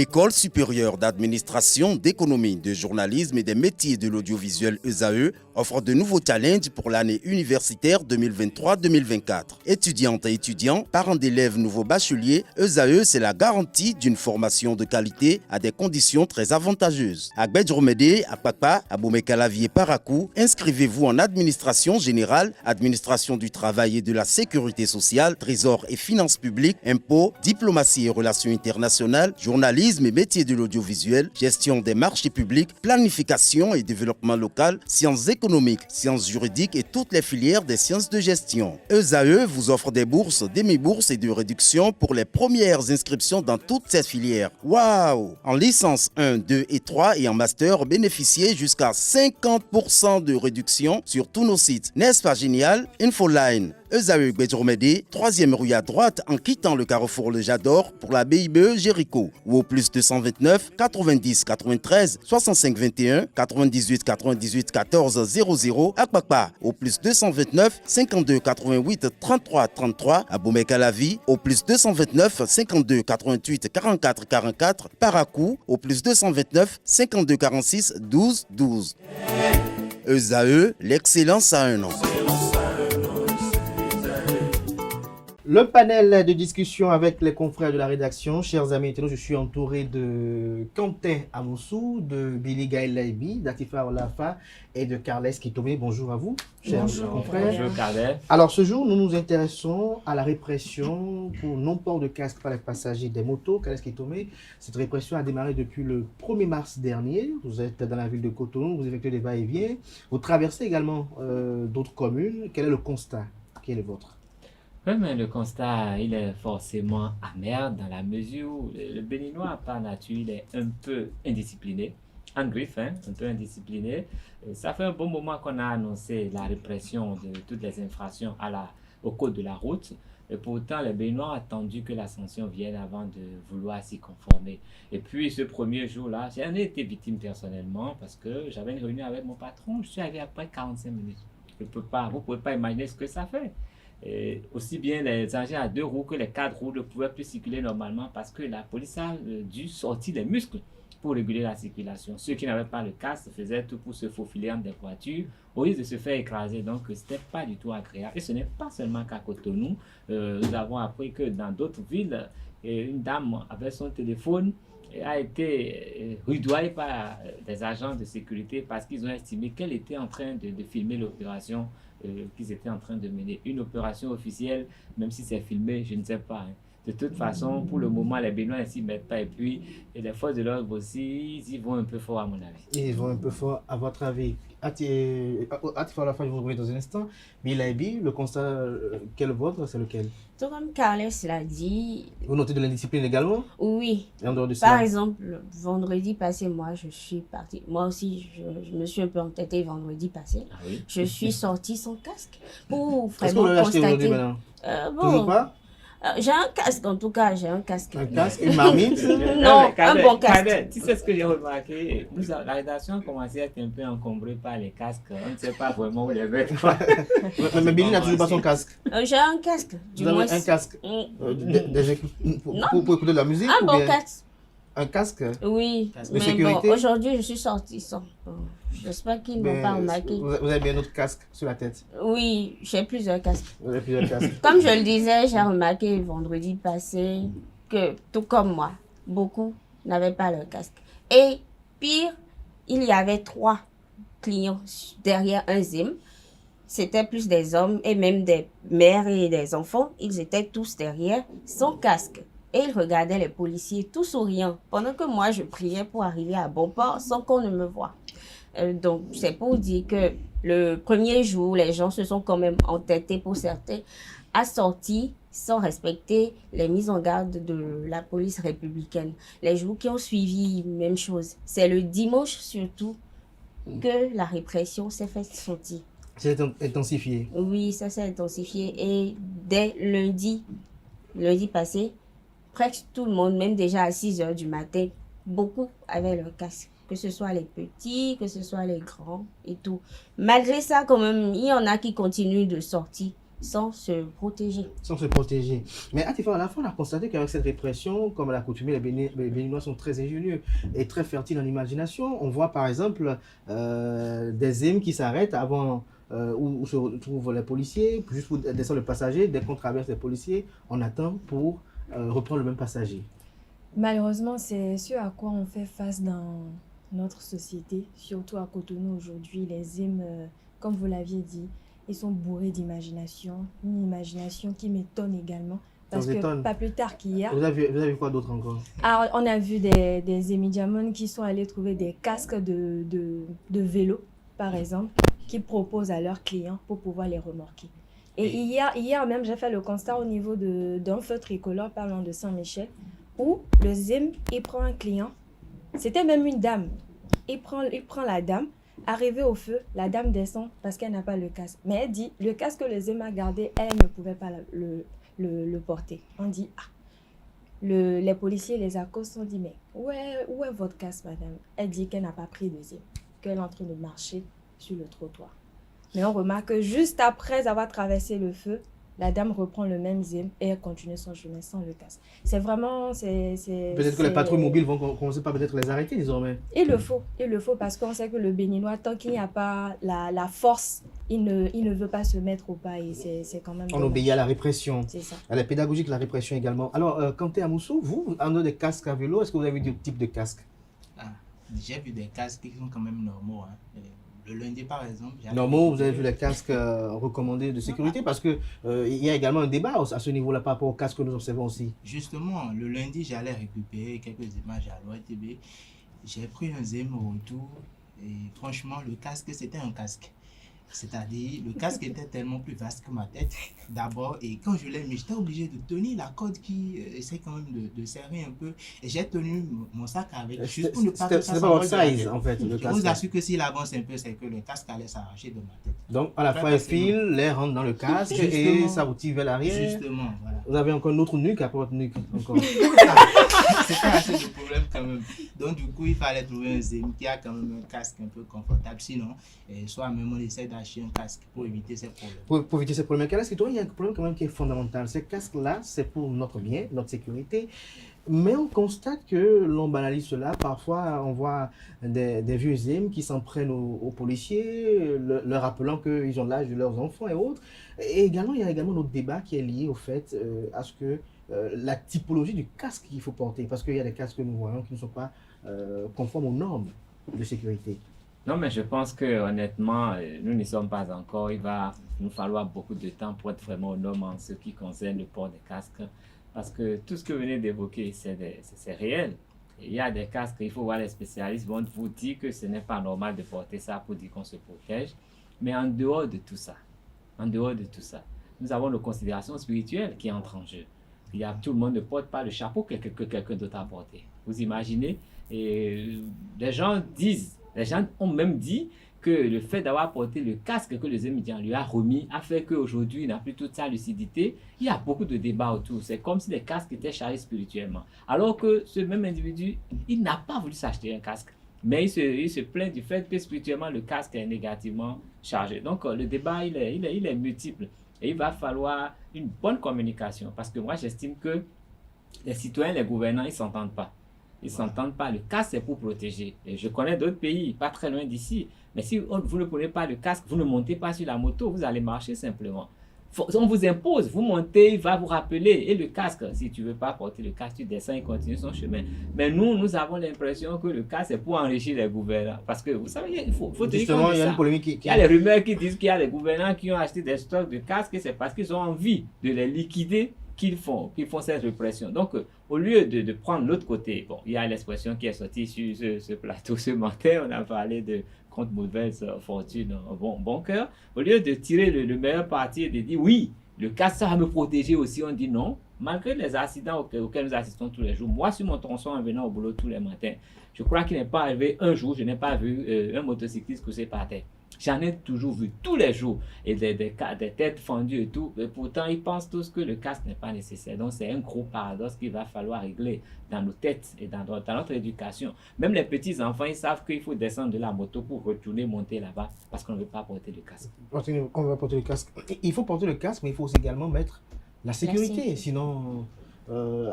L'École supérieure d'administration, d'économie, de journalisme et des métiers de l'audiovisuel ESAE offre de nouveaux challenges pour l'année universitaire 2023-2024. Étudiantes et étudiants, parents d'élèves nouveaux bacheliers, ESAE, c'est la garantie d'une formation de qualité à des conditions très avantageuses. À Gbedjromede, à Papa, à Boumekalavi et Parakou, inscrivez-vous en administration générale, administration du travail et de la sécurité sociale, trésor et finances publiques, impôts, diplomatie et relations internationales, journalisme et métiers de l'audiovisuel, gestion des marchés publics, planification et développement local, sciences économiques, sciences juridiques et toutes les filières des sciences de gestion. ESAE vous offre des bourses, demi-bourses et de réductions pour les premières inscriptions dans toutes ces filières. Waouh! En licence 1, 2 et 3 et en master, bénéficiez jusqu'à 50% de réduction sur tous nos sites. N'est-ce pas génial? Infoline. ESAE Gbedjromede, 3e rue à droite en quittant le carrefour Le Jador pour la BIBE Jéricho ou au plus 229 90 93 65 21 98 98 14 00 à Kpakpa au plus 229 52 88 33 33 à Boumekalavi au plus 229 52 88 44 44 Parakou au plus 229 52 46 12 12. ESAE, l'excellence à un an. Le panel de discussion avec les confrères de la rédaction, chers amis internautes, je suis entouré de Quentin Amoussou, de Billy Gaël Laibi, d'Atifa Olafa et de Carles Kitome. Bonjour à vous, chers confrères. Bonjour Carles. Alors ce jour, nous nous intéressons à la répression pour non-port de casque par les passagers des motos. Carles Kitome, cette répression a démarré depuis le 1er mars dernier. Vous êtes dans la ville de Cotonou, vous effectuez des va-et-vient. Vous traversez également d'autres communes. Quel est le constat qui est le vôtre? Oui, mais le constat, il est forcément amer dans la mesure où le Béninois, par nature, il est un peu indiscipliné, en griffe, un peu indiscipliné. Ça fait un bon moment qu'on a annoncé la répression de toutes les infractions au code de la route. Et pourtant, les Béninois ont attendu que la sanction vienne avant de vouloir s'y conformer. Et puis, ce premier jour-là, j'en ai été victime personnellement parce que j'avais une réunion avec mon patron. Je suis arrivé après 45 minutes. Vous ne pouvez pas imaginer ce que ça fait. Et aussi bien les engins à 2 roues que les 4 roues ne pouvaient plus circuler normalement parce que la police a dû sortir les muscles pour réguler la circulation. Ceux qui n'avaient pas le casque faisaient tout pour se faufiler entre des voitures au risque de se faire écraser. Donc, ce n'était pas du tout agréable. Et ce n'est pas seulement qu'à Cotonou. Nous avons appris que dans d'autres villes, une dame avait son téléphone et a été rudoyée par des agents de sécurité parce qu'ils ont estimé qu'elle était en train de filmer l'opération qu'ils étaient en train de mener. Une opération officielle, même si c'est filmé, je ne sais pas. De toute façon, pour le moment, les Béninois ne s'y mettent pas. Et puis, les forces de l'ordre aussi, ils y vont un peu fort à mon avis. Ils vont un peu fort à votre avis. Atifa Olafa, je vous reviens dans un instant. Bilaibi, le constat quel vôtre, c'est lequel? Tout comme Carles l'a dit. Vous notez de l'indiscipline également? Oui. Et en dehors de Par cela? exemple, vendredi passé, moi, je suis partie. Moi aussi, je me suis un peu entêtée vendredi passé. Ah oui? Je suis sortie sans casque pour Est-ce que vous vraiment l'avez acheté aujourd'hui constater. maintenant? Toujours pas? J'ai un casque, en tout cas, j'ai un casque. Un casque, une marmite? Non, un bon casque. Tu sais ce que j'ai remarqué? La rédaction a commencé à être un peu encombrée par les casques. On ne sait pas vraiment où les mettre. Mais Billy n'a toujours pas son casque. J'ai un casque. Vous avez un casque pour écouter de la musique? Un ou bon bien casque. Un casque? Oui. De Mais sécurité? bon, aujourd'hui, je suis sortie sans. J'espère qu'ils n'ont pas remarqué. Vous avez bien un autre casque sur la tête? Oui, j'ai plusieurs casques. Vous avez plusieurs casques. Comme je le disais, j'ai remarqué vendredi passé que, tout comme moi, beaucoup n'avaient pas leur casque. Et pire, il y avait 3 clients derrière un Zim. C'était plus des hommes et même des mères et des enfants. Ils étaient tous derrière sans casque. Et ils regardaient les policiers tout souriants pendant que moi, je priais pour arriver à bon port sans qu'on ne me voie. Donc, c'est pour dire que le premier jour, les gens se sont quand même entêtés pour certains à sortir sans respecter les mises en garde de la police républicaine. Les jours qui ont suivi, même chose. C'est le dimanche surtout que la répression s'est fait sentir. C'est intensifié. Oui, ça s'est intensifié. Et dès lundi passé, presque tout le monde, même déjà à 6 h du matin, beaucoup avaient leur casque. Que ce soit les petits, que ce soit les grands et tout. Malgré ça, quand même, il y en a qui continuent de sortir sans se protéger. Sans se protéger. Mais à la fin, on a constaté qu'avec cette répression, comme à l'accoutumée, les Béninois sont très ingénieux et très fertiles en imagination. On voit par exemple des zèmes qui s'arrêtent avant où se retrouvent les policiers, juste pour descendre le passager. Dès qu'on traverse les policiers, on attend pour reprendre le même passager. Malheureusement, c'est ce à quoi on fait face dans notre société, surtout à Cotonou aujourd'hui. Les zèmes, comme vous l'aviez dit, ils sont bourrés d'imagination, une imagination qui m'étonne également. Parce que pas plus tard qu'hier. Vous avez vu quoi d'autre encore? Alors, on a vu des émidiamons qui sont allés trouver des casques de vélo, par exemple, qui proposent à leurs clients pour pouvoir les remorquer. Et hier même, j'ai fait le constat au niveau d'un feu tricolore parlant de Saint-Michel, où le zème, il prend un client, c'était même une dame. Il prend la dame. Arrivée au feu, la dame descend parce qu'elle n'a pas le casque. Mais elle dit, le casque que le zème a gardé, elle ne pouvait pas le porter. On dit, les policiers les accostent, on dit, mais où est votre casque, madame? Elle dit qu'elle n'a pas pris de zème, qu'elle est en train de marcher sur le trottoir. Mais on remarque que juste après avoir traversé le feu, la dame reprend le même zème et elle continue son chemin sans le casque. C'est vraiment... Peut-être que les patrouilles mobiles vont commencer par peut-être les arrêter désormais. Il le faut parce qu'on sait que le Béninois, tant qu'il n'y a pas la force, il ne veut pas se mettre au pas et c'est quand même... On obéit à la répression. C'est ça. À la pédagogie de la répression également. Alors, Kanté Amoussou, vous, en dehors des casques à vélo, est-ce que vous avez vu d'autres types de casques? J'ai vu des casques qui sont quand même normaux. Le lundi, par exemple... Normaux, vous avez vu les casques recommandés de sécurité? Parce qu'il y a également un débat à ce niveau-là par rapport aux casques que nous observons aussi. Justement, le lundi, j'allais récupérer quelques images à l'ORTB. J'ai pris un zème au retour et franchement, le casque, c'était un casque. C'est-à-dire, le casque était tellement plus vaste que ma tête, d'abord, et quand je l'ai mis, j'étais obligé de tenir la corde qui essaie quand même de serrer un peu, et j'ai tenu mon sac avec, juste pour ne pas que ça c'est pas votre size, en fait, le casque. Je vous assure que s'il avance un peu, c'est que le casque allait s'arracher de ma tête. Donc, à la fin, il file, l'air rentre dans le casque, et ça vous tire vers l'arrière. Justement, voilà. Vous avez encore une autre nuque après votre nuque, encore. C'était assez de problème quand même. Donc, du coup, il fallait trouver un zème qui a quand même un casque un peu confortable. Sinon, soit même on essaie d'acheter un casque pour éviter ces problèmes. Pour éviter ces problèmes. Car là, il y a un problème quand même qui est fondamental. Ces casques-là, c'est pour notre bien, notre sécurité. Mais on constate que l'on banalise cela. Parfois, on voit des vieux zèmes qui s'en prennent aux policiers, leur rappelant qu'ils ont l'âge de leurs enfants et autres. Et également, il y a également notre débat qui est lié au fait à ce que la typologie du casque qu'il faut porter. Parce qu'il y a des casques que nous voyons qui ne sont pas conformes aux normes de sécurité. Non, mais je pense que honnêtement, nous n'y sommes pas encore. Il va nous falloir beaucoup de temps pour être vraiment aux normes en ce qui concerne le port des casques. Parce que tout ce que vous venez d'évoquer, c'est réel. Il y a des casques, il faut voir les spécialistes vont vous dire que ce n'est pas normal de porter ça pour dire qu'on se protège. Mais en dehors de tout ça, nous avons nos considérations spirituelles qui entrent en jeu. Tout le monde ne porte pas le chapeau que quelqu'un d'autre a porté. Vous imaginez? Et les gens ont même dit que le fait d'avoir porté le casque que les émigrants lui a remis a fait qu'aujourd'hui il n'a plus toute sa lucidité. Il y a beaucoup de débats autour. C'est comme si les casques étaient chargés spirituellement. Alors que ce même individu, il n'a pas voulu s'acheter un casque. Mais il se plaint du fait que spirituellement le casque est négativement chargé. Donc le débat il est multiple. Et il va falloir une bonne communication. Parce que moi j'estime que les citoyens, les gouvernants, ils ne s'entendent pas. Ils ne s'entendent pas. Le casque, c'est pour protéger. Et je connais d'autres pays, pas très loin d'ici. Mais si vous ne prenez pas le casque, vous ne montez pas sur la moto, vous allez marcher simplement. On vous impose, vous montez, il va vous rappeler. Et le casque, si tu ne veux pas porter le casque, tu descends et continue son chemin. Mais nous avons l'impression que le casque, c'est pour enrichir les gouvernants. Parce que vous savez, il faut justement, il y a une polémique Il y a les rumeurs qui disent qu'il y a des gouvernants qui ont acheté des stocks de casques et c'est parce qu'ils ont envie de les liquider qu'ils font cette répression. Donc, au lieu de prendre l'autre côté, bon, il y a l'expression qui est sortie sur ce plateau ce matin, on a parlé de contre mauvaise fortune, bon cœur. Au lieu de tirer le meilleur parti et de dire oui, le casque, ça va me protéger aussi, on dit non. Malgré les accidents auxquels nous assistons tous les jours, moi, sur mon tronçon en venant au boulot tous les matins, je crois qu'il n'est pas arrivé un jour, je n'ai pas vu un motocycliste couché par terre. J'en ai toujours vu tous les jours. Et des têtes fendues et tout. Mais pourtant, ils pensent tous que le casque n'est pas nécessaire. Donc, c'est un gros paradoxe qu'il va falloir régler dans nos têtes et dans notre éducation. Même les petits enfants, ils savent qu'il faut descendre de la moto pour retourner monter là-bas parce qu'on ne veut pas porter le casque. On va porter le casque. Il faut porter le casque, mais il faut aussi également mettre la sécurité. Sinon,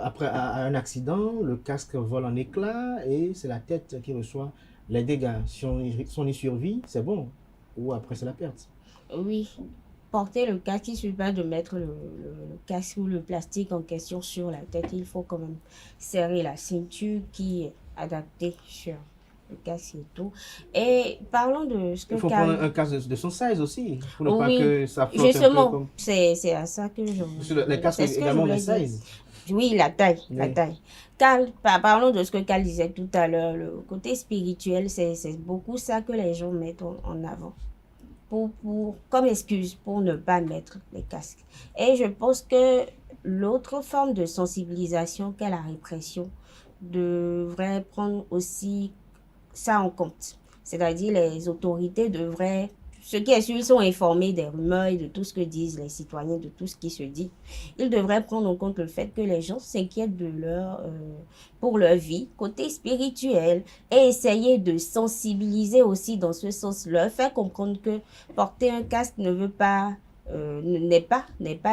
après un accident, le casque vole en éclats et c'est la tête qui reçoit les dégâts. Si on y survit, c'est bon. Ou après, c'est la perte. Oui, porter le casque, il ne suffit pas de mettre le casque ou le plastique en question sur la tête. Il faut quand même serrer la ceinture qui est adaptée sur le casque et tout. Et parlons de ce que Il faut prendre un casque de son size aussi. Pour ne pas oui, que ça flotte un peu justement, comme... c'est à ça que je... Parce que les casques c'est ce que également je des voulais dire. sizes. Oui, la taille, la Oui. taille. Parlons de ce que Cal disait tout à l'heure, le côté spirituel, c'est beaucoup ça que les gens mettent en avant. Comme excuse pour ne pas mettre les casques. Et je pense que l'autre forme de sensibilisation qu'est la répression devrait prendre aussi ça en compte. C'est-à-dire les autorités devraient, ceux qui ils sont informés des rumeurs et de tout ce que disent les citoyens, de tout ce qui se dit. Ils devraient prendre en compte le fait que les gens s'inquiètent pour leur vie, côté spirituel, et essayer de sensibiliser aussi dans ce sens, leur faire comprendre que porter un casque n'est pas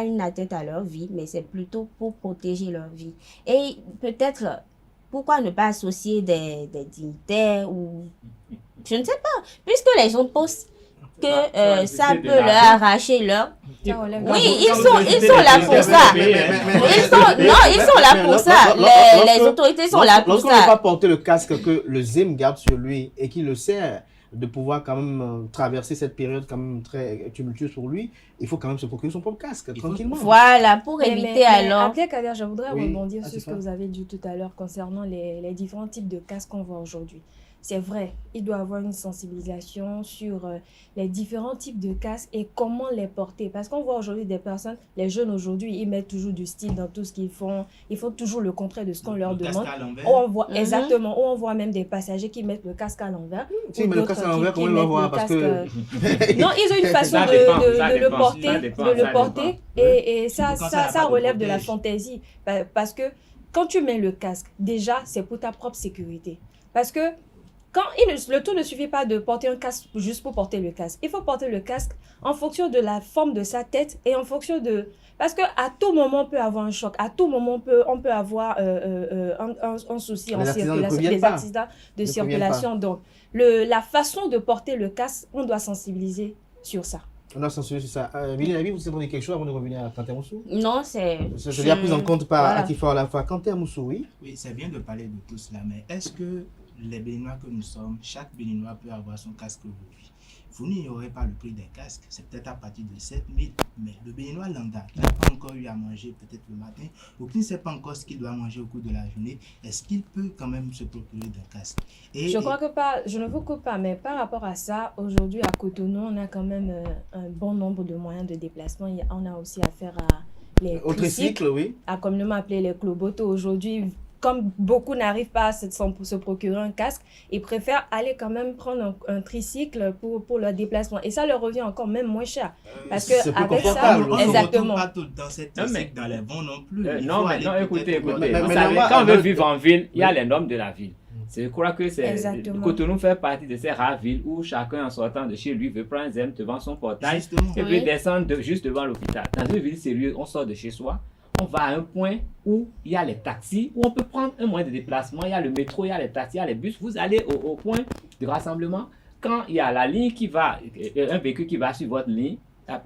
une atteinte à leur vie, mais c'est plutôt pour protéger leur vie. Et peut-être, pourquoi ne pas associer des dignitaires ou... Je ne sais pas, puisque les gens pensent que ça peut leur arracher leur... Ça relève Oui, de- ils sont là pour ça. Ils sont là pour ça. Les autorités sont là pour Lorsqu'on ne veut pas ça. porter le casque que le ZIM garde sur lui et qu'il le sert de pouvoir quand même traverser cette période quand même très tumultueuse pour lui, il faut quand même se procurer son propre casque, tranquillement. Voilà, pour éviter alors... Après, Kader, je voudrais Oui. rebondir Ah, sur c'est ce que ça. vous avez dit tout à l'heure concernant les différents types de casques qu'on voit aujourd'hui. C'est vrai, il doit y avoir une sensibilisation sur les différents types de casques et comment les porter. Parce qu'on voit aujourd'hui des personnes, les jeunes aujourd'hui, ils mettent toujours du style dans tout ce qu'ils font. Ils font toujours le contraire de ce qu'on leur Le casque demande. à l'envers. Ou on voit, Mhm. exactement, ou on voit même des passagers qui mettent le casque à l'envers. Si, ou mais le d'autres casque à l'envers, qui comment il va mettent voir? le Parce casque, que... Non, ils ont une façon Ça de dépend, le ça dépend, porter, ça dépend, de le ça porter, dépend. et ça, Surtout quand ça n'a ça pas de relève de la protège. fantaisie. Parce que quand tu mets le casque, déjà, c'est pour ta propre sécurité. Parce que le tout ne suffit pas de porter un casque juste pour porter le casque. Il faut porter le casque en fonction de la forme de sa tête et en fonction de... Parce qu'à tout moment, on peut avoir un choc. À tout moment, on peut avoir un souci en Les accidents ne circulation. préviennent Des pas. accidents de Ne circulation. Donc, la façon de porter le casque, on doit sensibiliser sur ça. On a censuré sur ça. Billy Nabi, vous avez dit quelque chose avant de revenir à Kanté Moussou? Non, c'est... C'est déjà pris en compte par Voilà. Atifa à la fois. Kanté Moussou, oui. Oui, c'est bien de parler de tout cela, mais est-ce que les Béninois que nous sommes, chaque Béninois peut avoir son casque aujourd'hui? Vous n'ignorez pas le prix des casques, c'est peut-être à partir de 7 000, mais le Béninois lambda, qui n'a pas encore eu à manger peut-être le matin, ou qui ne sait pas encore ce qu'il doit manger au cours de la journée, est-ce qu'il peut quand même se procurer d'un casque? Je crois que pas, je ne vous coupe pas, mais par rapport à ça, aujourd'hui à Cotonou, on a quand même un bon nombre de moyens de déplacement. On a aussi affaire à les Au tricycles, tricycle, oui. à communément appelé les clobotos. Aujourd'hui, comme beaucoup n'arrivent pas à se procurer un casque, ils préfèrent aller quand même prendre un tricycle pour leur déplacement. Et ça leur revient encore même moins cher. Parce que C'est plus avec ça, confortable. On ne exactement. retourne pas tout dans cette Non, mais- tricycle dans les bons non plus. Il Non, faut mais aller non, peut-être écoutez, pour- écoutez. Mais Vous là, savez, moi, quand on veut dans- vivre en ville, il y a Oui. les normes de la ville. Je crois que c'est Exactement. Cotonou fait partie de ces rares villes où chacun en sortant de chez lui veut prendre un zème devant son portail Justement. et Oui. puis descendre juste devant l'hôpital. Dans une ville sérieuse, on sort de chez soi, on va à un point où il y a les taxis, où on peut prendre un moyen de déplacement, il y a le métro, il y a les taxis, il y a les bus. Vous allez au point de rassemblement. Quand il y a la ligne qui va, un véhicule qui va sur votre ligne,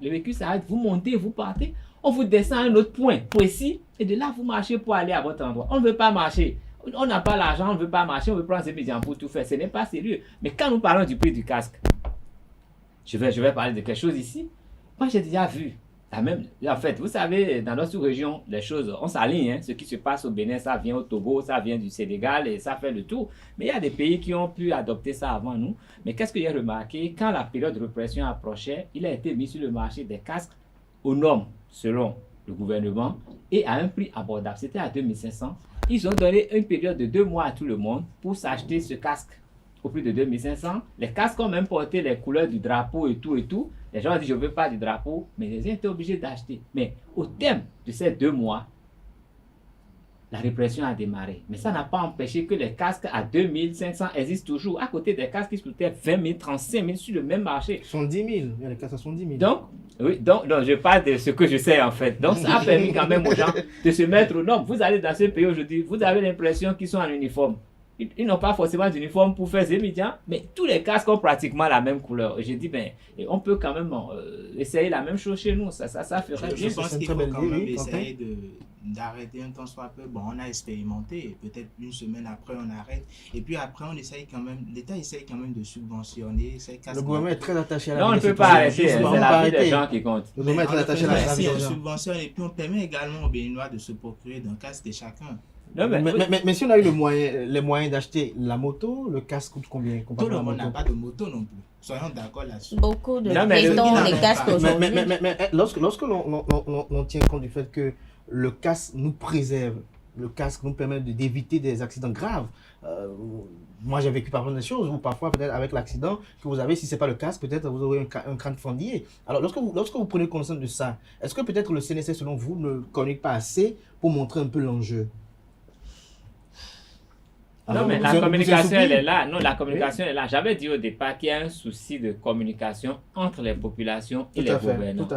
le véhicule s'arrête, vous montez, vous partez, on vous descend à un autre point précis et de là vous marchez pour aller à votre endroit. On ne veut pas marcher. On n'a pas l'argent, on ne veut pas marcher, on veut prendre ses médias pour tout faire. Ce n'est pas sérieux. Mais quand nous parlons du prix du casque, je vais parler de quelque chose ici. Moi, j'ai déjà vu. En fait, vous savez, dans notre sous-région, les choses, on s'aligne. Hein. Ce qui se passe au Bénin, ça vient au Togo, ça vient du Sénégal et ça fait le tour. Mais il y a des pays qui ont pu adopter ça avant nous. Mais qu'est-ce que j'ai remarqué? Quand la période de répression approchait, il a été mis sur le marché des casques aux normes, selon le gouvernement, et à un prix abordable. C'était à 2500. Ils ont donné une période de 2 mois à tout le monde pour s'acheter ce casque. au prix de 2500. Les casques ont même porté les couleurs du drapeau et tout et tout. Les gens ont dit je ne veux pas du drapeau, mais les gens étaient obligés d'acheter. Mais au terme de ces 2 mois, la répression a démarré. Mais ça n'a pas empêché que les casques à 2500 existent toujours, à côté des casques qui coûtaient 20 000, 35 000 sur le même marché. 70 000, il y a les casques à 70 000. Donc, oui, donc je parle de ce que je sais en fait. Donc, ça a permis quand même aux gens de se mettre aux normes. Vous allez dans ce pays aujourd'hui, vous avez l'impression qu'ils sont en uniforme. Ils n'ont pas forcément d'uniforme pour faire ces médias, mais tous les casques ont pratiquement la même couleur. Et j'ai dit, ben, on peut quand même essayer la même chose chez nous. Ça ferait bien. Je pense qu'il faut quand même essayer d'arrêter un temps soit peu. Bon, on a expérimenté, peut-être une semaine après on arrête. Et puis après on essaye quand même, l'État essaye quand même de subventionner ces casques. Le gouvernement est très attaché à la vie. Non, on ne peut pas arrêter, c'est la vie des gens qui compte. Le gouvernement est très attaché à la vie des gens. On subventionne et puis on permet également aux Béninois de se procurer d'un casque de chacun. Non, mais si on a eu les moyens d'acheter la moto, le casque coûte combien? Tout le monde n'a pas de moto non plus. Soyons d'accord là-dessus. Beaucoup de piétons, les casques aujourd'hui. Mais lorsque l'on tient compte du fait que le casque nous préserve, le casque nous permet d'éviter des accidents graves. Moi, j'ai vécu parfois des choses où parfois, peut-être avec l'accident que vous avez, si ce n'est pas le casque, peut-être vous aurez un crâne fendillé. Alors, lorsque vous prenez conscience de ça, est-ce que peut-être le CNSS, selon vous, ne communique pas assez pour montrer un peu l'enjeu? Non, mais la communication, elle est là. Non, la communication est là. J'avais dit au départ qu'il y a un souci de communication entre les populations et les gouvernants.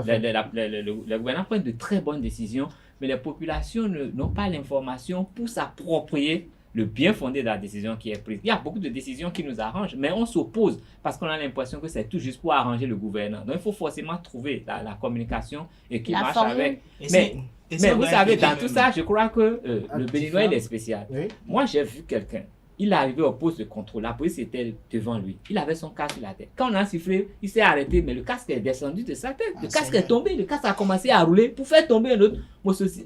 Les gouvernants prennent de très bonnes décisions, mais les populations n'ont pas l'information pour s'approprier le bien fondé de la décision qui est prise. Il y a beaucoup de décisions qui nous arrangent, mais on s'oppose parce qu'on a l'impression que c'est tout juste pour arranger le gouvernant. Donc, il faut forcément trouver la communication et qui marche avec. Mais vous savez, dans tout ça, je crois que le Béninois, il est spécial. Oui. Moi, j'ai vu quelqu'un. Il est arrivé au poste de contrôle. La police était devant lui. Il avait son casque sur la tête. Quand on a sifflé, il s'est arrêté, mais le casque est descendu de sa tête. Le casque est tombé. Le casque a commencé à rouler pour faire tomber un autre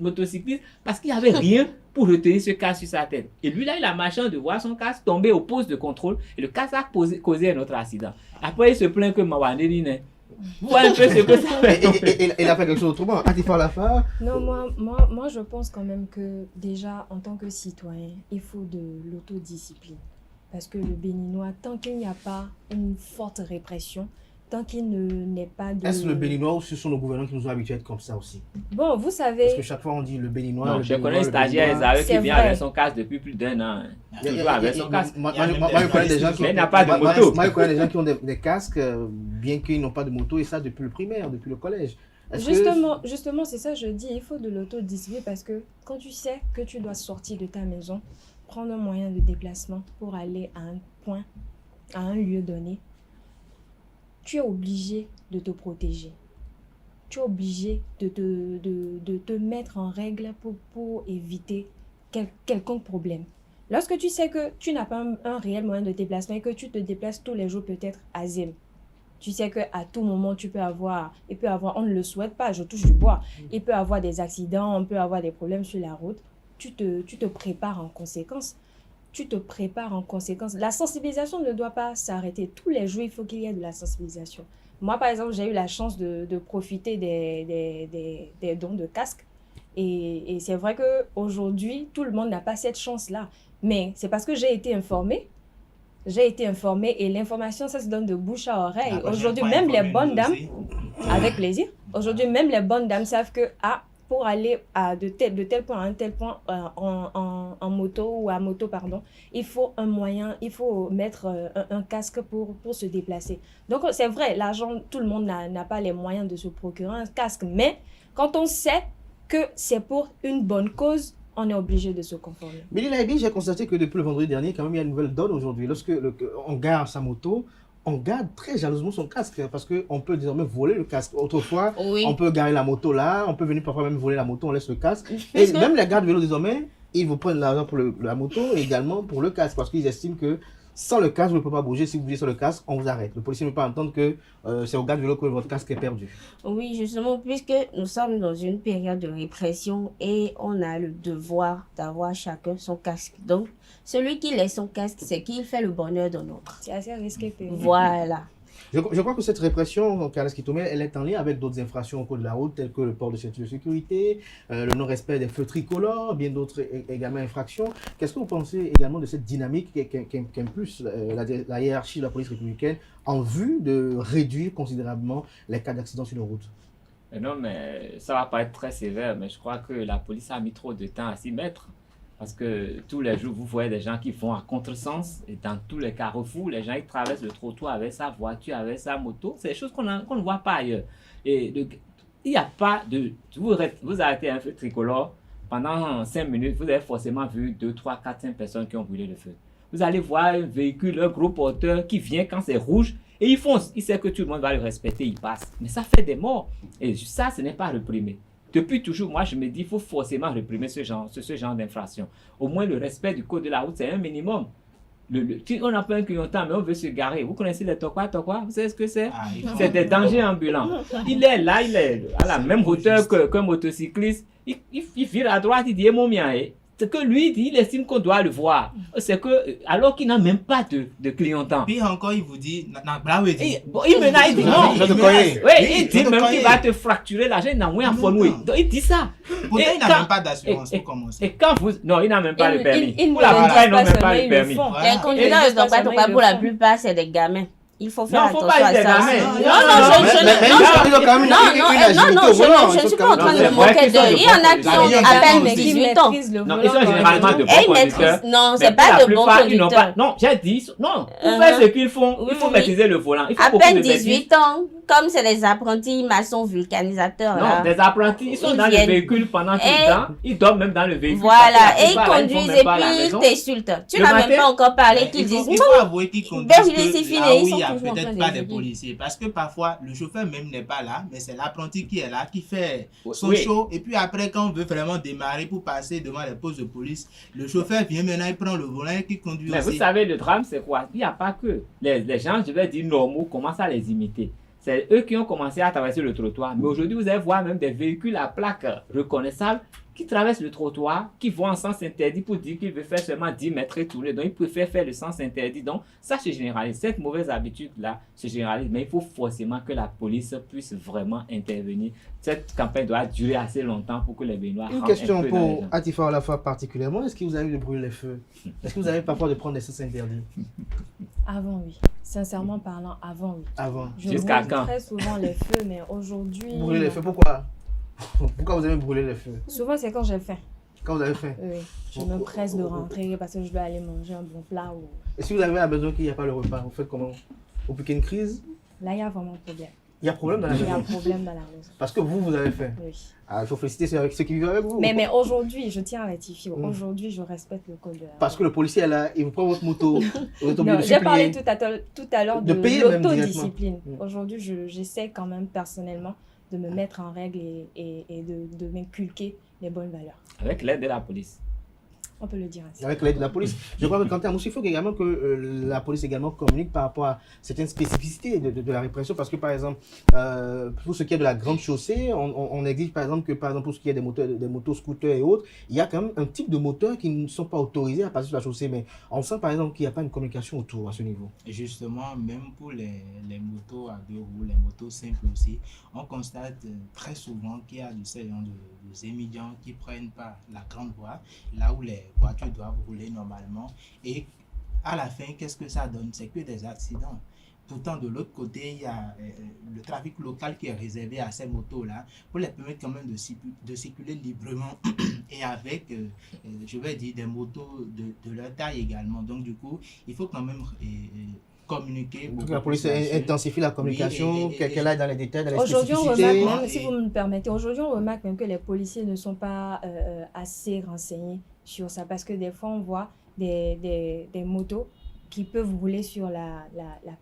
motocycliste parce qu'il n'y avait rien pour retenir ce casque sur sa tête. Et lui, là, il a marché de voir son casque tomber au poste de contrôle et le casque a causé un autre accident. Après, il se plaint que Mawaneri voilà un peu ce que ça fait. Il a fait quelque chose autrement. Atifa Lafa. Non, moi, je pense quand même que déjà, en tant que citoyen, il faut de l'autodiscipline. Parce que le Béninois, tant qu'il n'y a pas une forte répression, tant qu'il n'est pas de... Est-ce le Béninois ou ce sont nos gouvernants qui nous ont habitués à être comme ça aussi? Bon, vous savez... Parce que chaque fois on dit le Béninois... Non, je connais un stagiaire qui vient avec son casque depuis plus d'1 an. Toujours avec son casque. Moi, je connais des gens qui... Mais il n'a pas de moto. Moi, je connais des gens qui ont des casques, bien qu'ils n'ont pas de moto, et ça depuis le primaire, depuis le collège. Justement, c'est ça que je dis, il faut de l'autodiscipline parce que quand tu sais que tu dois sortir de ta maison, prendre un moyen de déplacement pour aller à un point, à un lieu donné, tu es obligé de te protéger. Tu es obligé de te mettre en règle pour éviter quelconque problème. Lorsque tu sais que tu n'as pas un réel moyen de déplacement et que tu te déplaces tous les jours peut-être à Zim, tu sais qu'à tout moment, on ne le souhaite pas, je touche du bois, il peut avoir des accidents, on peut avoir des problèmes sur la route. Tu te prépares en conséquence. La sensibilisation ne doit pas s'arrêter. Tous les jours, il faut qu'il y ait de la sensibilisation. Moi, par exemple, j'ai eu la chance de profiter des dons de casques. Et c'est vrai qu'aujourd'hui, tout le monde n'a pas cette chance-là. Mais c'est parce que j'ai été informée. Et l'information, ça se donne de bouche à oreille. Aujourd'hui, même les bonnes dames, avec plaisir, aujourd'hui, même les bonnes dames savent que, pour aller de tel point à un tel point en moto ou à moto, pardon, il faut un moyen, il faut mettre un casque pour se déplacer. Donc, c'est vrai, l'argent, tout le monde n'a pas les moyens de se procurer un casque. Mais quand on sait que c'est pour une bonne cause, on est obligé de se conformer. Mais j'ai constaté que depuis le vendredi dernier, quand même, il y a une nouvelle donne aujourd'hui. Lorsque on gare sa moto, on garde très jalousement son casque parce qu'on peut désormais voler le casque. Autrefois, oui, on peut garer la moto là, on peut venir parfois même voler la moto, on laisse le casque. Et même les gardes vélo désormais, ils vous prennent l'argent pour la moto et également pour le casque parce qu'ils estiment que sans le casque, vous ne pouvez pas bouger. Si vous bougez sur le casque, on vous arrête. Le policier ne peut pas entendre que c'est au garde vélo que votre casque est perdu. Oui, justement, puisque nous sommes dans une période de répression et on a le devoir d'avoir chacun son casque. Donc, celui qui laisse son casque, c'est qu'il fait le bonheur d'un autre. C'est assez risqué. Voilà. Je crois que cette répression, Carles Kitome, elle est en lien avec d'autres infractions au code de la route, telles que le port de ceinture de sécurité, le non-respect des feux tricolores, bien d'autres également infractions. Qu'est-ce que vous pensez également de cette dynamique qu'impulse la hiérarchie de la police républicaine en vue de réduire considérablement les cas d'accidents sur les routes? Non, mais ça va pas être très sévère, mais je crois que la police a mis trop de temps à s'y mettre. Parce que tous les jours, vous voyez des gens qui vont à contresens, et dans tous les carrefours, les gens qui traversent le trottoir avec sa voiture, avec sa moto. C'est des choses qu'on ne voit pas ailleurs. Et il n'y a pas de... Vous arrêtez un feu tricolore, pendant 5 minutes, vous avez forcément vu 2, 3, 4, 5 personnes qui ont brûlé le feu. Vous allez voir un véhicule, un gros porteur qui vient quand c'est rouge, et il fonce. Il sait que tout le monde va le respecter, il passe. Mais ça fait des morts. Et ça, ce n'est pas réprimé. Depuis toujours, moi, je me dis qu'il faut forcément réprimer ce genre d'infraction. Au moins, le respect du code de la route, c'est un minimum. On n'a pas un clignotant, mais on veut se garer. Vous connaissez les tokwa? Vous savez ce que c'est? C'est des dangers ambulants. Il est là, il est à la même hauteur qu'un motocycliste. Il vire à droite, il dit « mon mien ». C'est que lui, il estime qu'on doit le voir. C'est que, alors qu'il n'a même pas de clignotant. Puis encore, il vous dit, il menace, il dit non. Il dit même qu'il va te fracturer la jambe. Il dit ça. Pourtant, il n'a même pas d'assurance pour commencer. Et quand vous. Non, il n'a même pas le permis. Pour la plupart, ils n'ont même pas le permis. Les conducteurs ne sont pas pour la plupart, c'est des gamins. Il faut faire attention à ça. Non, je ne suis pas en train de me moquer d'eux. Il y en a qui ont à peine 18 ans. Non, ils sont généralement de bons conducteurs. Non, c'est pas de bons conducteurs. Non, j'ai dit, non, pour faire ce qu'ils font, il faut maîtriser le volant. À peine 18 ans, comme c'est les apprentis maçons vulcanisateurs. Non, des apprentis, ils sont dans le véhicule pendant tout le temps. Ils dorment même dans le véhicule. Voilà, et ils conduisent et puis ils t'insultent. Tu n'as même pas encore parlé qu'ils disent. Il faut avouer qu'ils conduisent là où il n'y a peut-être pas des policiers. Parce que parfois, le chauffeur même n'est pas là, mais c'est l'apprenti qui est là, qui fait son show. Et puis après, quand on veut vraiment démarrer pour passer devant les postes de police, le chauffeur vient maintenant, il prend le volant et qui conduit aussi. Mais vous savez, le drame, c'est quoi? Il n'y a pas que les gens, je vais dire normaux, commencent à les imiter. C'est eux qui ont commencé à traverser le trottoir. Mais aujourd'hui, vous allez voir même des véhicules à plaques reconnaissables qui traversent le trottoir, qui vont en sens interdit pour dire qu'ils veulent faire seulement 10 mètres et tourner. Donc, ils préfèrent faire le sens interdit. Donc, ça se généralise. Cette mauvaise habitude-là se généralise. Mais il faut forcément que la police puisse vraiment intervenir. Cette campagne doit durer assez longtemps pour que les Béninois rentrent un peu dans les gens. Une question pour Atifa Olafa particulièrement. Est-ce que vous avez de brûler les feux? Est-ce que vous avez parfois de prendre des sens interdits? Avant, oui. Sincèrement parlant, avant, oui. Avant. Jusqu'à quand? Très souvent les feux, mais aujourd'hui... Brûler les feux, pourquoi? Pourquoi vous avez brûlé les feux? Souvent, c'est quand j'ai faim. Quand vous avez faim? Oui. Je me presse de rentrer parce que je dois aller manger un bon plat. Ou... Et si vous avez la maison qu'il n'y a pas le repas, vous faites comment? Vous piquez une crise? Là, il y a vraiment un problème. Il y a problème dans la maison? Il y a un problème dans la maison. Parce que vous avez faim? Oui. Ah, il faut féliciter ceux qui vivent avec vous. Mais aujourd'hui, je tiens à rectifier. Aujourd'hui, je respecte le code de la route. Parce que le policier est là, il vous prend votre moto. J'ai parlé tout à l'heure de l'autodiscipline. Aujourd'hui, j'essaie quand même personnellement de me mettre en règle et de m'inculquer les bonnes valeurs. Avec l'aide de la police. On peut le dire ainsi. Avec l'aide de la police. Je crois que Quentin Moussa, il faut également que la police également communique par rapport à certaines spécificités de la répression. Parce que, par exemple, pour ce qui est de la grande chaussée, on exige, par exemple, que pour ce qui est des motos, scooters et autres, il y a quand même un type de moteurs qui ne sont pas autorisés à passer sur la chaussée. Mais on sent, par exemple, qu'il n'y a pas une communication autour à ce niveau. Et justement, même pour les motos à 2 roues, les motos simples aussi, on constate très souvent qu'il y a de ces gens de émigrants qui ne prennent pas la grande voie, là où les voitures doivent rouler normalement. Et à la fin, qu'est-ce que ça donne? C'est que des accidents. Pourtant, de l'autre côté, il y a le trafic local qui est réservé à ces motos-là pour les permettre quand même de circuler librement et avec, je vais dire, des motos de leur taille également. Donc, du coup, il faut quand même communiquer. Donc, la police intensifie la communication, qu'elle aille dans les détails, dans les spécificités. Aujourd'hui, on remarque même, si vous me permettez, aujourd'hui, on remarque même que les policiers ne sont pas assez renseignés sur ça, parce que des fois, on voit des motos qui peuvent rouler sur la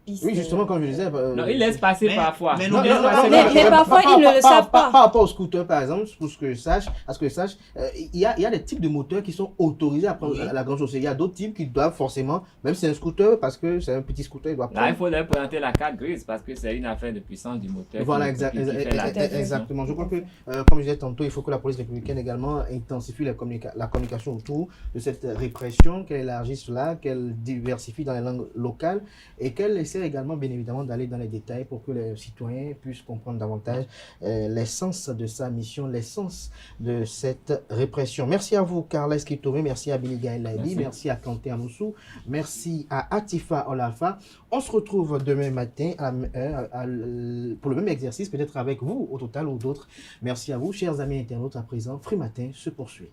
piste. Oui, justement, comme je disais. Non, ils laissent passer parfois. Mais parfois, ils ne le savent pas. Par rapport au scooter, par exemple, pour ce que je sache, il y a des types de moteurs qui sont autorisés à prendre la grande chaussée. Il y a d'autres types qui doivent forcément, même si c'est un scooter, parce que c'est un petit scooter, il doit prendre. Là, il faut leur présenter la carte grise, parce que c'est une affaire de puissance du moteur. Voilà, exactement. Je crois que, comme je disais tantôt, il faut que la police républicaine également intensifie la communication autour de cette répression, qu'elle élargisse cela, qu'elle diversifie spécifique dans les langues locales et qu'elle essaie également, bien évidemment, d'aller dans les détails pour que les citoyens puissent comprendre davantage l'essence de sa mission, l'essence de cette répression. Merci à vous, Carla Esquitoré, merci à Billy Gaël Laïdi, merci à Kanté Amoussou, merci à Atifa Olafa. On se retrouve demain matin pour le même exercice, peut-être avec vous au total ou d'autres. Merci à vous, chers amis internautes. À présent, Free Matin se poursuit.